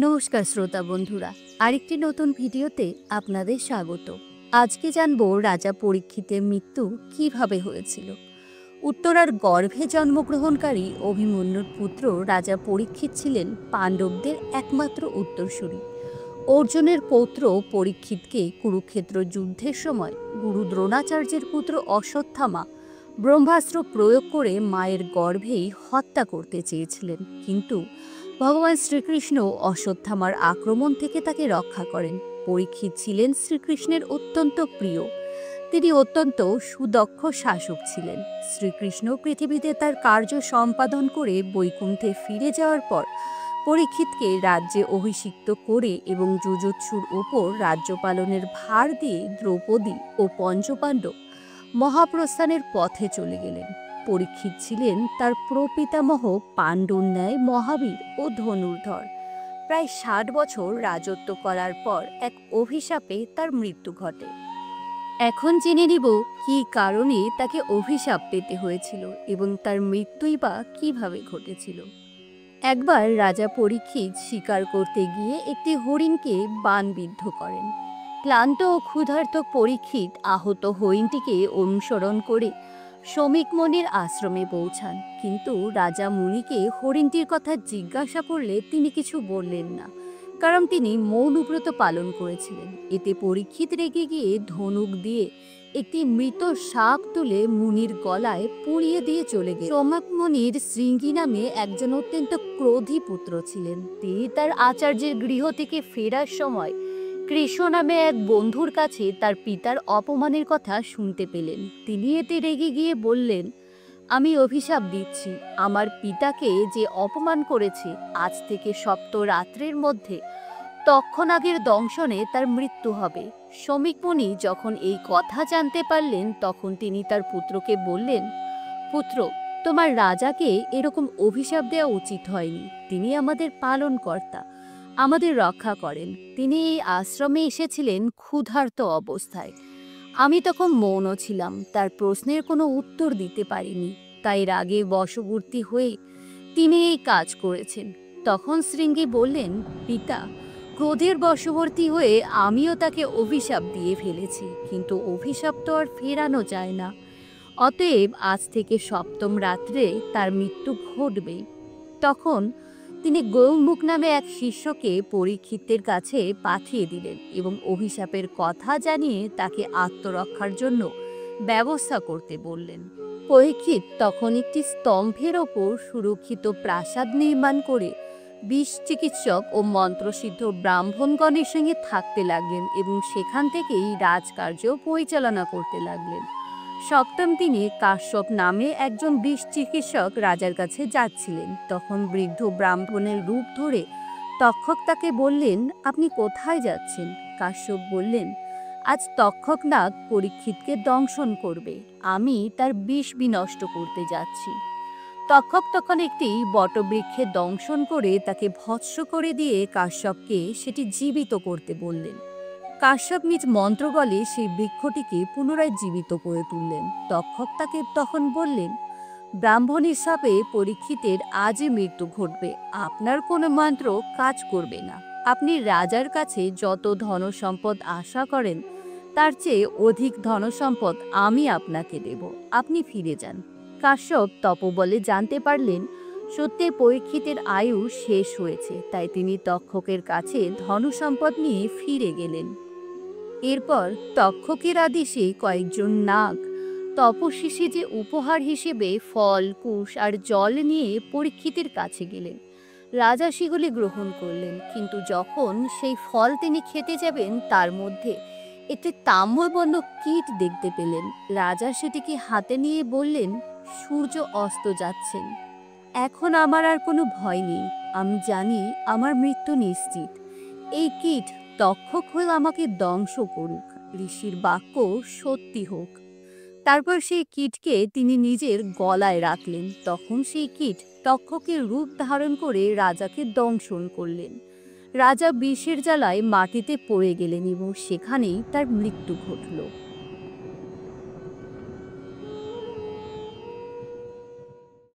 নমস্কার শ্রোতা বন্ধুরা, আরেকটি নতুন ভিডিওতে আপনাদের স্বাগত। আজকে জানবো রাজা পরীক্ষিতের মৃত্যু কিভাবে হয়েছিল। উত্তরার গর্ভে জন্মগ্রহণকারী অভিমন্যুর পুত্র রাজা পরীক্ষিত ছিলেন পাণ্ডবদের একমাত্র উত্তরসূরি। অর্জুনের পৌত্র পরীক্ষিতকে কুরুক্ষেত্র যুদ্ধের সময় গুরু দ্রোণাচার্যের পুত্র অশ্বত্থামা ব্রহ্মাস্ত্র প্রয়োগ করে মায়ের গর্ভেই হত্যা করতে চেয়েছিলেন, কিন্তু ভগবান শ্রীকৃষ্ণ অশ্বত্থামার আক্রমণ থেকে তাকে রক্ষা করেন। পরীক্ষিত ছিলেন শ্রীকৃষ্ণের অত্যন্ত প্রিয়। তিনি অত্যন্ত সুদক্ষ শাসক ছিলেন। শ্রীকৃষ্ণ পৃথিবীতে তার কার্য সম্পাদন করে বৈকুণ্ঠে ফিরে যাওয়ার পর পরীক্ষিতকে রাজ্যে অভিষিক্ত করে এবং যুযুৎসুর ওপর রাজ্য পালনের ভার দিয়ে দ্রৌপদী ও পঞ্চপাণ্ডব মহাপ্রস্থানের পথে চলে গেলেন। পরীক্ষিত ছিলেন তার প্রপিতামহ পাণ্ডুর ন্যায় মহাবীর ও ধনুর্ধর। প্রায় 60 বছর রাজত্ব করার পর এক অভিশাপে তার মৃত্যু ঘটে। এখন জেনে নিব কী কারণে তাকে অভিশাপ পেতে হয়েছিল এবং তার মৃত্যুই বা কিভাবে ঘটেছিল। একবার রাজা পরীক্ষিত শিকার করতে গিয়ে একটি হরিণকে বাণবিদ্ধ করেন। ক্লান্ত ও ক্ষুধার্ত পরীক্ষিত আহত হরিণটিকে অনুসরণ করে শ্রমিক মুনির আশ্রমে পৌঁছান, কিন্তু রাজা মুনিকে হরিণটির কথা জিজ্ঞাসা করলে তিনি কিছু বললেন না, কারণ তিনি মৌনব্রত পালন করেছিলেন। এতে পরীক্ষিত রেগে গিয়ে ধনুক দিয়ে একটি মৃত সাপ তুলে মুনির গলায় পুড়িয়ে দিয়ে চলে গেলেন। শ্রমিক মুনির শৃঙ্গী নামে একজন অত্যন্ত ক্রোধী পুত্র ছিলেন। তিনি তার আচার্যের গৃহ থেকে ফেরার সময় কৃষ্ণ নামে এক বন্ধুর কাছে তার পিতার অপমানের কথা শুনতে পেলেন। তিনি এতে রেগে গিয়ে বললেন, আমি অভিশাপ দিচ্ছি, আমার পিতাকে যে অপমান করেছে আজ থেকে সপ্তরাত্রির মধ্যে তক্ষনাগের দংশনে তার মৃত্যু হবে। শ্রমিক মুনি যখন এই কথা জানতে পারলেন তখন তিনি তার পুত্রকে বললেন, পুত্র, তোমার রাজাকে এরকম অভিশাপ দেওয়া উচিত হয়নি। তিনি আমাদের পালনকর্তা, আমাদের রক্ষা করেন। তিনি এই আশ্রমে এসেছিলেন ক্ষুধার্ত অবস্থায়। আমি তখন মৌন ছিলাম, তার প্রশ্নের কোনো উত্তর দিতে পারিনি, তাই রাগে বশবর্তী হয়ে তিনি এই কাজ করেছেন। তখন শৃঙ্গী বললেন, পিতা, ক্রোধের বশবর্তী হয়ে আমিও তাকে অভিশাপ দিয়ে ফেলেছি, কিন্তু অভিশাপ তো আর ফেরানো যায় না। অতএব আজ থেকে সপ্তম রাত্রে তার মৃত্যু ঘটবেই। তখন তিনি গৌমুখ নামে এক শিষ্যকে পরীক্ষিতের কাছে পাঠিয়ে দিলেন এবং অভিশাপের কথা জানিয়ে তাকে আত্মরক্ষার জন্য ব্যবস্থা করতে বললেন। পরীক্ষিত তখন একটি স্তম্ভের ওপর সুরক্ষিত প্রাসাদ নির্মাণ করে 20 চিকিৎসক ও মন্ত্রসিদ্ধ ব্রাহ্মণগণের সঙ্গে থাকতে লাগলেন এবং সেখান থেকেই রাজকার্য পরিচালনা করতে লাগলেন। সপ্তম দিনে কাশ্যপ নামে একজন 20 চিকিৎসক রাজার কাছে যাচ্ছিলেন। তখন বৃদ্ধ ব্রাহ্মণের রূপ ধরে তক্ষক তাকে বললেন, আপনি কোথায় যাচ্ছেন? কাশ্যপ বললেন, আজ তক্ষক নাগ পরীক্ষিতকে দংশন করবে, আমি তার বিষ বিনষ্ট করতে যাচ্ছি। তক্ষক তখন একটি বটবৃক্ষে দংশন করে তাকে ভৎস করে দিয়ে কাশ্যপকে সেটি জীবিত করতে বললেন। কাশ্যপ নিজ মন্ত্রবলে সেই বৃক্ষটিকে পুনরায় জীবিত করে তুললেন। তক্ষক তাকে তখন বললেন, ব্রাহ্মণের শাপে পরীক্ষিতের আজই মৃত্যু ঘটবে, আপনার কোনো মন্ত্র কাজ করবে না। আপনি রাজার কাছে যত ধনসম্পদ আশা করেন তার চেয়ে অধিক ধনসম্পদ আমি আপনাকে দেব, আপনি ফিরে যান। কাশ্যপ তপবলে জানতে পারলেন সত্যি পরীক্ষিতের আয়ু শেষ হয়েছে, তাই তিনি তক্ষকের কাছে ধনসম্পদ নিয়ে ফিরে গেলেন। এরপর তক্ষকের আদেশে কয়েকজন নাগ তপস্বী সেজে উপহার হিসেবে ফল, কুশ আর জল নিয়ে পরীক্ষিতের কাছে গেলেন। রাজা সেগুলি গ্রহণ করলেন, কিন্তু যখন সেই ফল তিনি খেতে যাবেন তার মধ্যে একটি তাম্রবর্ণ কীট দেখতে পেলেন। রাজা সেটিকে হাতে নিয়ে বললেন, সূর্য অস্ত যাচ্ছেন, এখন আমার আর কোনো ভয় নেই, আমি জানি আমার মৃত্যু নিশ্চিত। এই কীট তক্ষক হয়ে আমাকে ধ্বংস করুক, ঋষির বাক্য সত্যি হোক। তারপর সেই কীটকে তিনি নিজের গলায় রাখলেন। তখন সেই কীট তক্ষকের রূপ ধারণ করে রাজাকে দংশন করলেন। রাজা বিষের জ্বালায় মাটিতে পড়ে গেলেন এবং সেখানেই তার মৃত্যু ঘটল।